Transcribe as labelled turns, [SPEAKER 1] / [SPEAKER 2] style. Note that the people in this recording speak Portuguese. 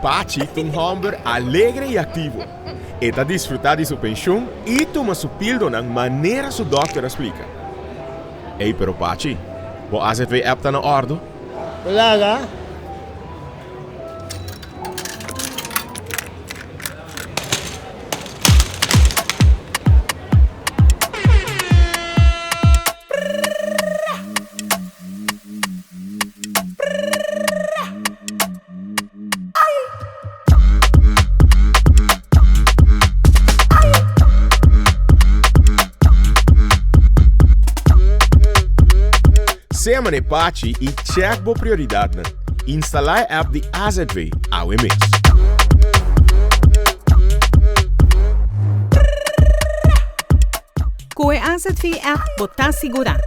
[SPEAKER 1] Pachi tem um homber alegre e ativo. Eta desfrutar de sua pensão e toma sua pílula na maneira que o dokter explica. Ei, pero Pachi, o AZV App está na ordem?
[SPEAKER 2] Wala.
[SPEAKER 1] Sema ne Pachi e check bo prioridade. Instalar a app de AZV ao mês.
[SPEAKER 3] Com a AZV App, botar segura.